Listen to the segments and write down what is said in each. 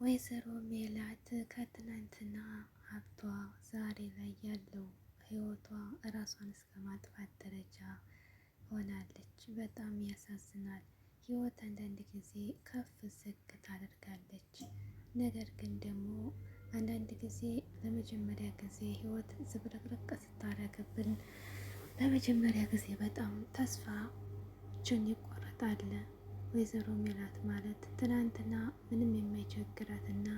ወይዘሮ ሜላት ከትናንትና ሀብቷ ዛሬ ላይ ያለው ህይወቷ እራሷን እስከ ማጥፋት ደረጃ ሆናለች። በጣም ያሳዝናል። ህይወት አንዳንድ ጊዜ ከፍ ዝቅ ታደርጋለች። ነገር ግን ደግሞ አንዳንድ ጊዜ ለመጀመሪያ ጊዜ ህይወት ዝብርቅርቅ ስታደርግብን ለመጀመሪያ ጊዜ በጣም ተስፋችን ይቆረጣል። ወይዘሮ ሜላት ማለት ትናንትና ምንም የማይቸግራትና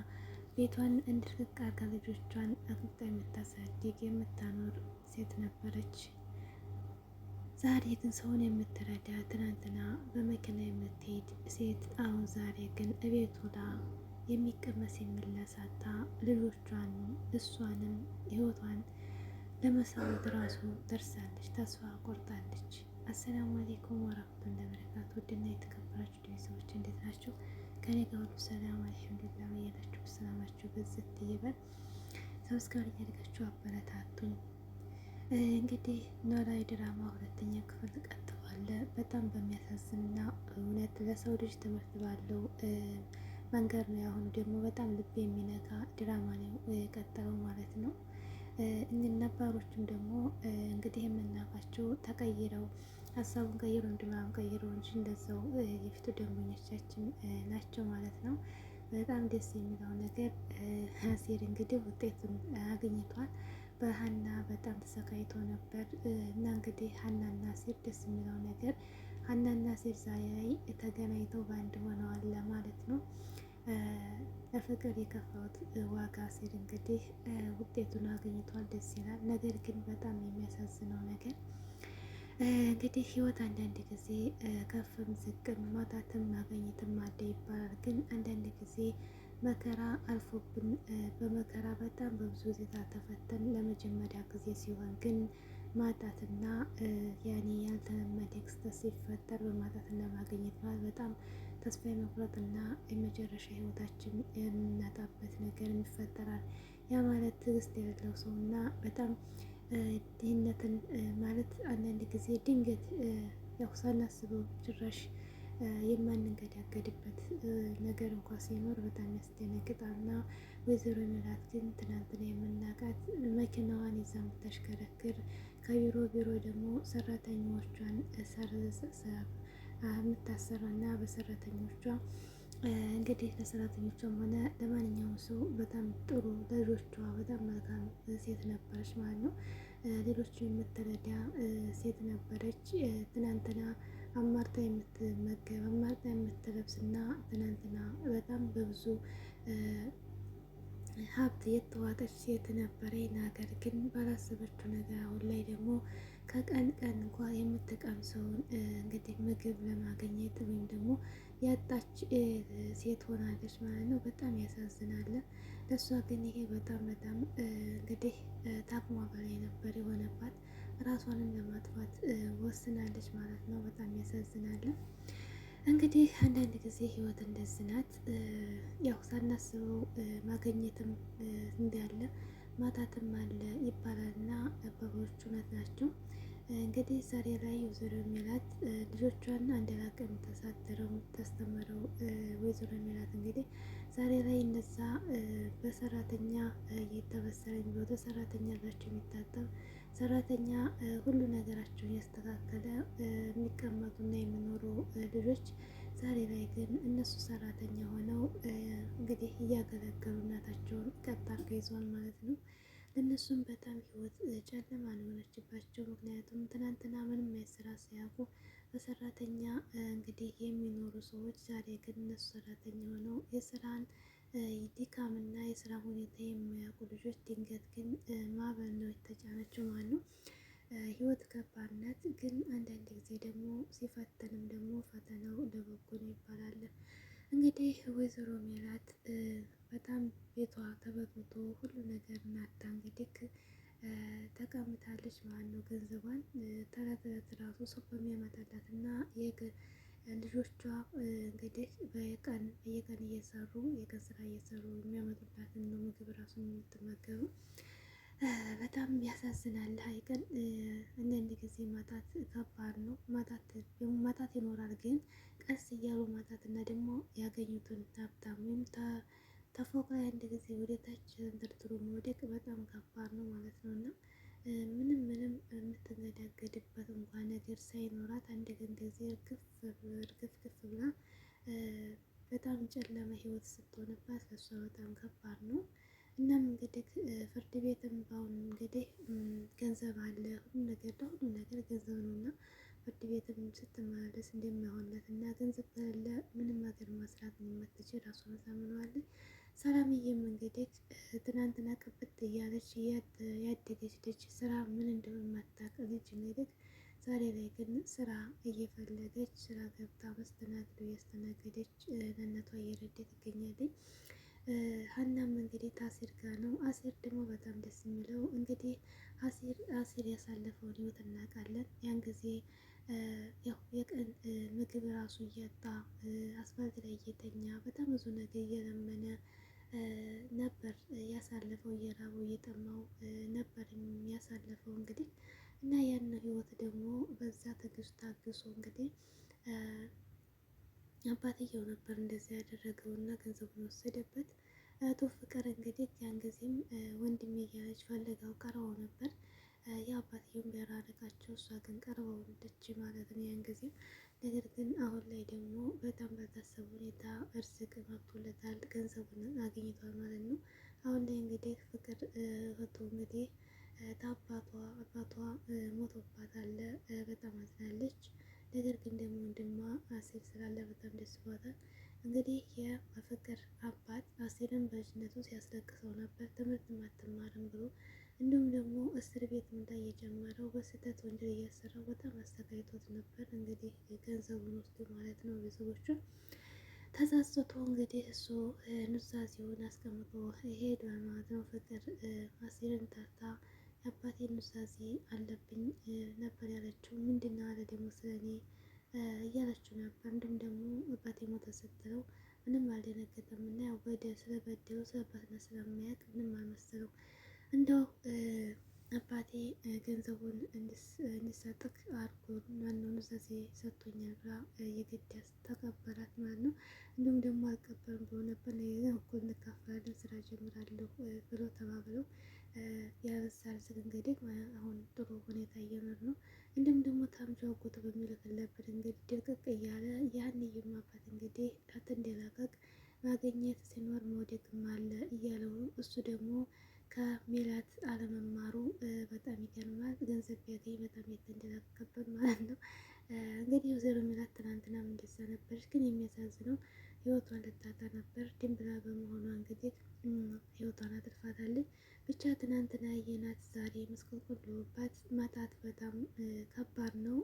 ቤቷን እንድርቅቅ አርጋ ልጆቿን አቅምጣ የምታሳድግ የምታኖር ሴት ነበረች። ዛሬ ግን ሰውን የምትረዳ ትናንትና በመኪና የምትሄድ ሴት አሁን ዛሬ ግን እቤት ውላ የሚቀመስ የሚለሳታ ልጆቿን እሷንም ህይወቷን ለመሳወት ራሱ ደርሳለች። ተስፋ ቆርጣለች። አሰላሙ አሌይኩም ወራህመቱላሂ ወበረካቱ። ውድና የተከበራችሁ ቤተሰቦች እንዴት ናቸው? ከኔ ጋር ሁሉ ሰላም አልሐምዱሊላህ። በያላችሁ ሰላማችሁ በዝት ይበል። ሰብስክራይብ እያደረጋችሁ አበረታቱኝ። እንግዲህ ኖላዊ ድራማ ሁለተኛ ክፍል ቀጥሏል። በጣም በሚያሳዝንና እውነት ለሰው ልጅ ትምህርት ባለው መንገድ ነው። አሁን ደግሞ በጣም ልብ የሚነካ ድራማ ነው የቀጠለው ማለት ነው። ነባሮቹም ደግሞ እንግዲህ የምናውቃቸው ተቀይረው ሀሳቡን ቀይሮ እንድማም ቀይሮ እንጂ እንደዛው የፊቱ ደንበኞቻችን ናቸው ማለት ነው። በጣም ደስ የሚለው ነገር አሴር እንግዲህ ውጤቱን አግኝቷል። በሀና በጣም ተሰቃይቶ ነበር እና እንግዲህ ሀናና አሴር ደስ የሚለው ነገር ሀናና አሴር ዛሬ ላይ ተገናኝተው በአንድ ሆነዋል ማለት ነው። ለፍቅር የከፋሁት ዋጋ ሲል እንግዲህ ውጤቱን አግኝቷል። ደስ ይላል። ነገር ግን በጣም የሚያሳዝነው ነገር እንግዲህ ህይወት አንዳንድ ጊዜ ከፍም ዝቅም ማጣትም ማግኘትም አለ ይባላል። ግን አንዳንድ ጊዜ መከራ አልፎብን በመከራ በጣም በብዙ ጊዜ ተፈተን ለመጀመሪያ ጊዜ ሲሆን ግን ማጣትና ያኔ ያልተለመደ ክስተት ሲፈጠር በማጣትና ማግኘት ማለት በጣም ተስፋ የመቁረጥና የመጨረሻ ህይወታችን የምናጣበት ነገር ይፈጠራል። ያ ማለት ትዕግስት የሌለው ሰው እና በጣም ድህነትን ማለት አንዳንድ ጊዜ ድንገት ያው ሳናስበው ጭራሽ የማንንገዳገድበት ነገር እንኳ ሲኖር በጣም ያስደነግጣል። እና ወይዘሮ ሜላት ግን ትናንትና የምናውቃት መኪናዋን ይዛ የምታሽከረክር ከቢሮ ቢሮ ደግሞ ሰራተኞቿን የምታሰራ እና በሰራተኞቿ እንግዲህ ለሰራተኞቿም ሆነ ለማንኛውም ሰው በጣም ጥሩ ለልጆቿ በጣም መልካም ሴት ነበረች ማለት ነው። ሌሎቹ የምትረዳ ሴት ነበረች። ትናንትና አማርጣ የምትመገብ አማርጣ የምትለብስ እና ትናንትና በጣም በብዙ ሀብት የተዋጠች ሴት ነበረ። ነገር ግን ባላሰበችው ነገር አሁን ላይ ደግሞ ከቀን ቀን እንኳ የምትቀምሰውን እንግዲህ ምግብ ለማግኘት ወይም ደግሞ ያጣች ሴት ሆናለች ማለት ነው። በጣም ያሳዝናል። ለእሷ ግን ይሄ በጣም እንግዲህ ታቅሟ በላይ ነበር የሆነባት። ራሷንም ለማጥፋት ወስናለች ማለት ነው። በጣም ያሳዝናል። እንግዲህ አንዳንድ ጊዜ ህይወት እንደዚህ ናት። ያው ሳናስበው ማግኘትም እንዳለ ማጣትም አለ ይባላል እና አባባሎቹ እውነት ናቸው። እንግዲህ ዛሬ ላይ ወይዘሮ ሜላት ልጆቿን አንድ ላቀ የምታሳድረው የምታስተምረው ወይዘሮ ሜላት እንግዲህ ዛሬ ላይ እነዛ በሰራተኛ እየተበሰረ የሚወጣ ሰራተኛ አላቸው የሚታጠብ ሰራተኛ ሁሉ ነገራቸውን ያስተካከለ የሚቀመጡና የሚኖሩ ልጆች ዛሬ ላይ ግን እነሱ ሰራተኛ ሆነው እንግዲህ እያገለገሉ እናታቸውን ቀጥ አድርገው ይዘዋል ማለት ነው። ለእነሱም በጣም ህይወት ጨለማ ነው የሆነችባቸው። ምክንያቱም ትናንትና ምንም አይስራ ሲያውቁ በሰራተኛ እንግዲህ የሚኖሩ ሰዎች ዛሬ ግን እነሱ ሰራተኛ ሆነው የስራን ድካምና የስራ ሁኔታ የሚያውቁ ልጆች ድንገት ግን ማዕበል ነው የተጫነችው ማለት ነው። ህይወት ከባድ ናት። ግን አንዳንድ ጊዜ ደግሞ ሲፈተንም ደግሞ ፈተናው ለበጎ ነው ይባላል። እንግዲህ ወይዘሮ ሜላት በጣም ቤቷ ተበጥብጦ ሁሉ ነገር እናታ እንግዲህ ተቀምጣለች ማለት ነው። ገንዘቧን ተረት ራሱ ሰው በሚያመጣላት እና ልጆቿ እንግዲህ በየቀን እየሰሩ የቀን ስራ እየሰሩ የሚያመጡላትን ነው ምግብ ራሱ የምትመገቡ። በጣም ያሳዝናል። ሀይቀን አንዳንድ ጊዜ ማጣት ከባድ ነው። ማጣት ይኖራል። ግን ቀስ እያሉ ማጣት እና ደግሞ ያገኙትን ሀብታም ወይም ተፎቅ ላይ አንድ ጊዜ ወደ ታች ተንጠልጥሎ መውደቅ በጣም ከባድ ነው ማለት ነው። እና ምንም የምትንገዳገድበት እንኳን ነገር ሳይኖራት አንድ ጊዜ እርግፍ ብላ በጣም ጨለማ ህይወት ስትሆንባት ለሷ በጣም ከባድ ነው። እናም እንግዲህ ፍርድ ቤትም በአሁኑ እንግዲህ ገንዘብ አለ ሁሉ ነገር ለሁሉ ነገር ገንዘብ ነው እና ፍርድ ቤትም ስትመላለስ እንደማይሆንለት እና ገንዘብ ከሌለ ምንም ነገር መስራት የማትችል ራሷን ታምነዋለች። ሰላምዬም እንግዲህ ትናንትና ቅብጥ እያለች ያደገች ልጅ ስራ ምን እንደሆነ የማታውቅ ልጅ እንግዲህ ዛሬ ላይ ግን ስራ እየፈለገች ስራ ገብታ መስተናግዶ እያስተናገደች ለእናቷ እየረዳች ትገኛለች። ሀናም እንግዲህ ከአሲር ጋር ነው። አሲር ደግሞ በጣም ደስ የሚለው እንግዲህ አሲር ያሳለፈውን ህይወት እናውቃለን። ያን ጊዜ ያው የቀን ምግብ ራሱ እያጣ አስፋልት ላይ እየተኛ በጣም ብዙ ነገር እየለመነ ነበር ያሳለፈው። እየራበው እየጠማው ነበር ያሳለፈው እንግዲህ እና ያን ህይወት ደግሞ በዛ ትዕግስት ታግሶ እንግዲህ አባትየው ነበር እንደዚያ ያደረገው እና ገንዘቡን ወሰደበት። እህቱ ፍቅር እንግዲህ ያን ጊዜም ወንድሜ እያለች ፈልጋው ቀርበው ነበር። የአባትየውን ቢያራርቃቸው እሷ ግን ቀርበው ወደች ማለት ነው ያን ጊዜም። ነገር ግን አሁን ላይ ደግሞ በጣም ባልታሰበ ሁኔታ እርዝቅ መጥቶለታል፣ ገንዘቡን አግኝቷል ማለት ነው። አሁን ላይ እንግዲህ ፍቅር እህቱ እንግዲህ አባቷ ሞቶባታል፣ በጣም አዝናለች። ነገር ግን ደግሞ ወንድሟ አሲር ስላለ በጣም ደስ ብሏታል። እንግዲህ የፍቅር አባት አሲርን በልጅነቱ ሲያስለቅሰው ነበር ትምህርት አትማርም ብሎ እንዲሁም ደግሞ እስር ቤት እንዳይ የጀመረው በስህተት ወንጀል እያሰራው በጣም አሰቃይቶት ነበር። እንግዲህ ገንዘቡን ወስዶ ማለት ነው ቤተሰቦቹን ተጸጽቶ እንግዲህ እሱ ኑዛዜውን አስቀምጦ ሄዷል ማለት ነው። ፍቅር አሲርን ጠርታ የአባቴ ኑዛዜ አለብኝ ነበር ያለችው። ምንድን ነው አለ ደግሞ ስለኔ እያለችው ነበር። እንዲሁም ደግሞ አባቴ ሞተ ስትለው ምንም አልደነገጠም እና ያው ስለበደለው ስለ አባትና ስለማያውቅ ምንም አልመሰለው። እንደው አባቴ ገንዘቡን እንዲሰጥክ አድርጎ ማነው ኑዛዜ ሰጥቶኛል ብላ የግድ ተቀበላት ማለት ነው። እንዲሁም ደግሞ አልቀበልም ብሎ ነበር። እኩል እንካፈላለን ስራ ጀምራለሁ ብሎ ተባብለው ያበሳል ስል እንግዲህ አሁን ጥሩ ሁኔታ እየኖር ነው። እንዲሁም ደግሞ ታምቹ አጎቱ በሚልክለት እንግዲህ ድርቅቅ እያለ ያንንም አባት እንግዲህ እንዲለቀቅ ማግኘት ሲኖር መውደቅም አለ እያለው እሱ ደግሞ ከሜላት አለመማሩ በጣም ይገርማል። ገንዘብ ቢያገኝ በጣም የተንደላቀቀበት ማለት ነው። እንግዲህ ወይዘሮ ሜላት ትናንትናም እንደዛ ነበረች፣ ግን የሚያሳዝነው ህይወቷን ልታጣ ነበር። ድንብላ በመሆኗ እንግዲህ ህይወቷን አትርፋታለች። ብቻ ትናንትና ያየናት ዛሬ ምስቅልቅል ብሎባት ማጣት በጣም ከባድ ነው።